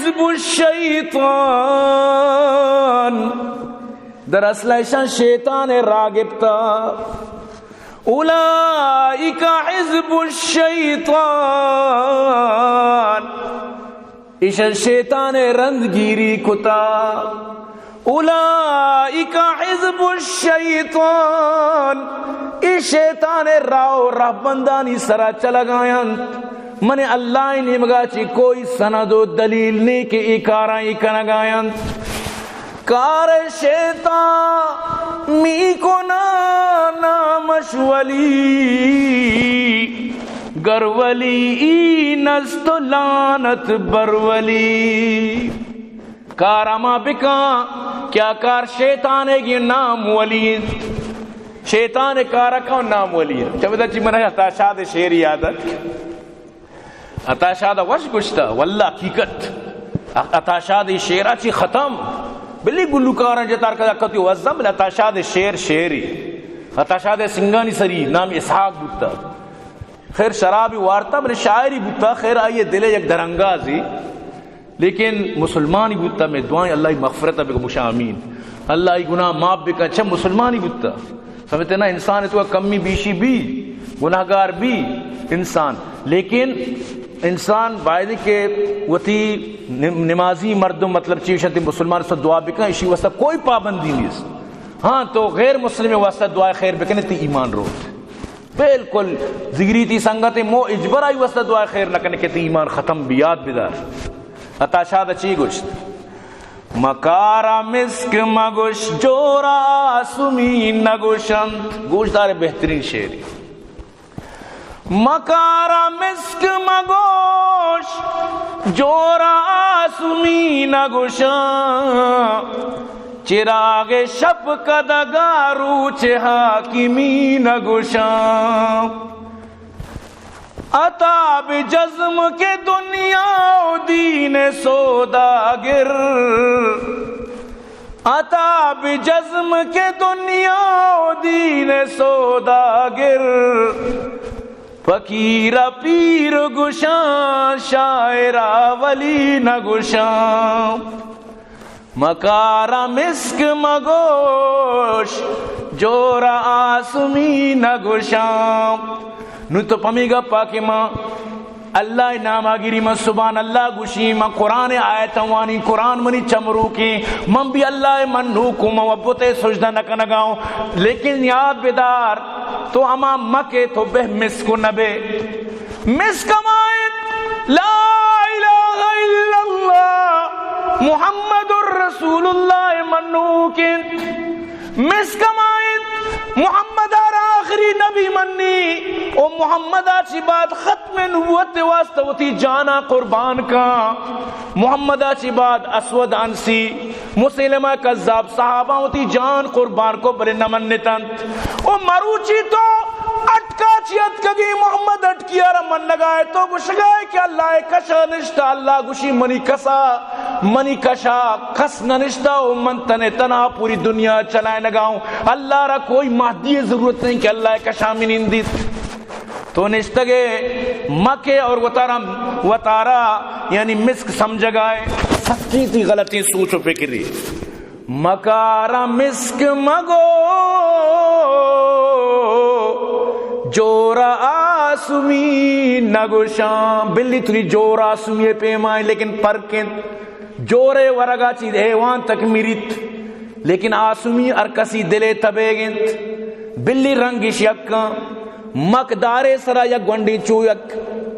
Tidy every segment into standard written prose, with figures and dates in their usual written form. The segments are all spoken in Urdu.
حزب الشیطان، در اصل ایشان شیطان راغب تا. اولئک حزب الشیطان، ایشان شیطان رندگیری کتا. اولئک حزب الشیطان، ای شیطان راو رہبندانی سرا چلا گایا. من اللہ نے مگا چی کوئی سند و دلیل نہیں کہ ای کارائی کنگایا. کار شیطان می کنا نامش ولی، گر ولی ای نست لانت بر ولی. کار اما بکا کیا کار شیطان ہے یہ نام ولی، شیطان کارا کا نام ولی ہے. چبدا چی منہ اتاشاد شعر یادت، اتاشاد وش گشتا واللہ حقیقت. اتاشاد شعرہ چی ختم بلی گلوکارا جتار کدا کتی وزم اتاشاد شعر شعری. اتاشاد سنگانی سری نام اسحاق بوتا، خیر شرابی وارتا بلی شاعری بوتا. خیر آئیے دلے یک درنگازی لیکن مسلمانی بوتا. میں دعائیں اللہ مغفرت بکا مشا امین، اللہ گناہ معاف بکا. اچھا مسلمانی بوتا سمجھتے نا، انسان ہے تو کمی بیشی بھی گناہگار بھی انسان، لیکن انسان باید کہ وتی نمازی مردم مطلب چیوشتی مسلمان سے دعا بکا اسی واسطہ کوئی پابندی نہیں. ہاں تو غیر مسلم واسطہ دعا خیر بکنے تی ایمان روت بالکل زگری تی سنگت مو اجبرائی واسطہ دعا خیر نہ کرنے کے تی ایمان ختم بیاد بدار. عطا شاد اچھی گوشت مکارا مسک مگوش جورا سمی نگوشند. گوشت دار بہترین شعری. مکارا مسک مگوش جورا سمی نگوشند، چراغ شب کدگارو چه حاکمی نگوشند. عطا بجزم کے دنیا و دین سوداگر، عطا بجزم کے دنیا و دین سوداگر. فقیر پیر گشان شاعرہ ولی نگشان. مکارا مسک مگوش جورا آسمی نگشان. نو تو پمی گا پاکی ماں اللہ نام آگیری من سبحان اللہ گوشی من قرآن آیت وانی قرآن منی چمرو کی من بھی اللہ من نوکو من وبتے سجدہ نکنگاؤں. لیکن یاد بیدار تو اما مکے تو بہ مسکو نبے مسکمائن لا الہ الا اللہ محمد الرسول اللہ منوکن مسکمائن محمد آخری نبی منی او محمد آچی بعد ختم نبوت واسطہ ہوتی جانا قربان کا. محمد آچی بعد اسود انسی مسلمہ کذاب صحابہ ہوتی جان قربان کو بلے نمنتن. او مروچی تو اٹکا چی اتکگی محمد اٹکیا رمن نگائے تو گوشگائے کہ اللہ کشا نشتا. اللہ گوشی منی کسا منی کشا کس ننشتا او من تنے تنا پوری دنیا چلائے نگاؤں. اللہ را کوئی مہدی ضرورت نہیں کہ اللہ کشا من اندیت تو نشتگے مکے اور وطارا یعنی مسک سمجھ گائے. سچی تھی غلطی سوچ و فکری. مکارا مسک مگو جورا آسمی نگوشان. بلی تری جورا آسمی پیمائیں لیکن پرکن جورے ورگا چی دیوان تک میریت لیکن آسمی ارکسی دلے تبیگنت. بلی رنگش یکاں مقدارے سرا یک گونڈی چو یک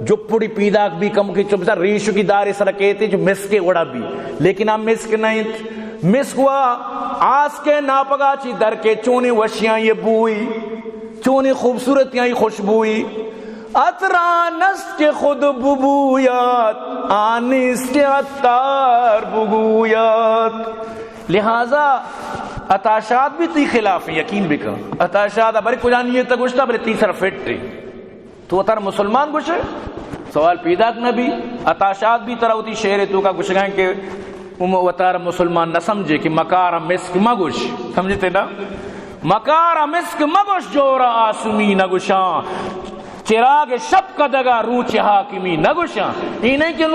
جپڑی پیداک بھی کم کی چوبسا ریشو کی دارے سرا کہتے جو مسکے اڑا بھی لیکن ہم مسک نہیں. مسک ہوا آس کے ناپگا چی در کے چونی وشیاں یہ بوئی چونی خوبصورتیاں یہ خوشبوئی. عطرانس کے خود ببویات آنس کے عطار بگویات. لہذا اتاشاد بھی تی خلاف ہیں یقین بکا. اتاشاد بری کجانی یہ تگوشتا بری تیسر فٹ ری تو اتار مسلمان گوشے سوال پیدا نبی. اتاشاد بھی طرح ہوتی شعر تو کا گوشگائیں کہ اتار مسلمان نہ سمجھے کہ مکارا مسک مگوش. سمجھتے نا مکارا مسک مگوش جورا آسمی نگوشان. چراغ شب کا دگا روچ حاکمی نگوشاں. یہ نہیں کہ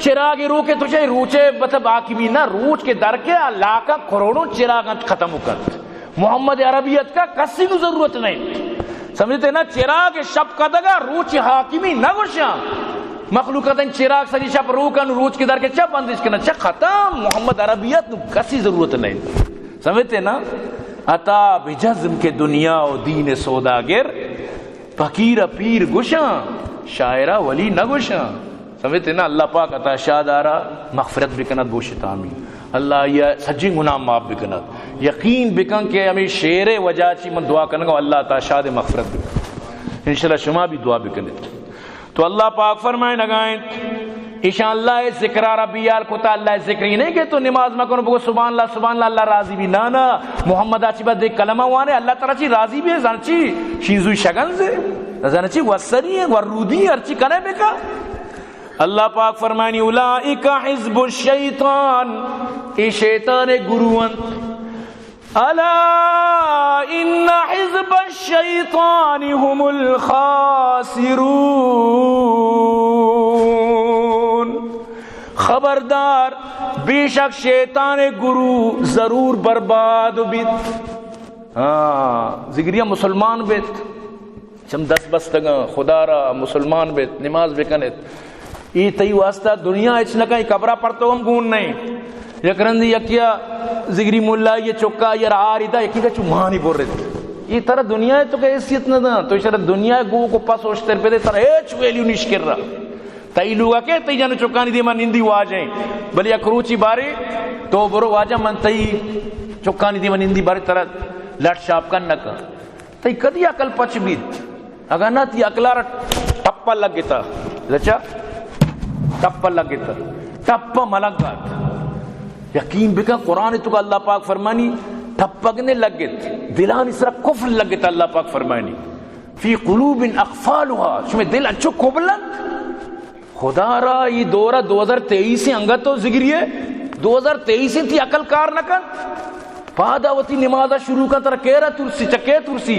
چراغ رو کے تو چاہیے روچے مطلب حاکمی نہ، روچ کے در کے لاکھاں کروڑوں چراغ ختم کرت. محمد عربیت کا کسی کو ضرورت نہیں، سمجھتے نا. چراغ شب کا دگا روچ حاکمی نگوشاں. مخلوقات چراغ سجی شب رو کن روچ کے در کے چپ اندیش کنا چھ ختم. محمد عربیت کسی ضرورت نہیں، سمجھتے نا. عطا بجزم کے دنیا و دین سوداگر، فقیر پیر گشاں شاعرہ ولی نہ گشاں. سمجھتے نا. اللہ پاک عطا شادارا مغفرت بکند بوشت آمین. اللہ یہ سجی گناہ معاف بکند. یقین بکن کہ ہمیں شیر وجہ چی من دعا کرنے گا اللہ تعالی شاد مغفرت بکند. انشاءاللہ شما بھی دعا بکند. تو اللہ پاک فرمائے نگائیں ایشان اللہ ذکر ربی الکتا. اللہ ذکر ہی نہیں کہ تو نماز نہ کرو بگو سبحان اللہ سبحان اللہ اللہ راضی بھی نہ محمد آچی بات دیکھ کلمہ وانے اللہ تعالیٰ چی راضی بھی ہے زنچی شیزوی شگن سے زنچی وسری ہے ورودی ارچی کنے بکا. اللہ پاک فرمائنی اولئک حزب الشیطان، ای شیطان گروان. الا ان حزب الشیطان هم الخاسرون. خبردار بے شک شیطان گرو ضرور برباد بیت. ہاں زگریہ مسلمان بیت چم دس بستگاں خدا را مسلمان بیت نماز بکنت. ای تی واسطہ دنیا اچ نکا قبرہ پڑھتا ہم گون نہیں. یک رندی یکیا زگری مولا یہ چکا یہ رہاری تھا یکی کا چمانی بور رہے تھے. یہ طرح دنیا ہے تو کہ حیثیت نہ دا تو اشارہ دنیا گو کو پاس ہوشتر پہ دے طرح ایچ ویلیو نیش کر رہا. تئی لوگا کہ تئی جانو چکانی دی من اندی واجہیں بلی اکروچی باری تو برو واجہ من تئی چکانی دی من اندی باری طرح لٹ شاپ کا نکا. تئی کدی عقل پچ بیت اگر نہ تی عقلارا ٹپا لگ گتا رچا ٹپا لگ گتا ٹپا ملک گات. یقین بکا قرآن تو کا اللہ پاک فرمانی ٹپکنے لگ گت دلان اس طرح کفر لگ گتا. اللہ پاک فرمانی فی قلوب اقفالها شمی دل اچھو قبلت. خدا را یہ دورہ 2023 سے انگت تو ذکری ہے 2023 سے تھی عقل کار نہ کن پادا وتی نمازہ شروع کن تر کیرہ ترسی چکے ترسی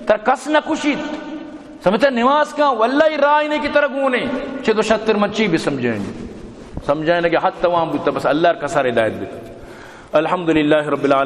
تر کس نہ کشید. سمجھتا نماز کہاں واللہ رائنے کی طرح گونے چھے تو شتر مچی بھی سمجھائیں گے حد توام بودتا بس اللہ کا سار ہدایت بھی. الحمدللہ رب العالمین.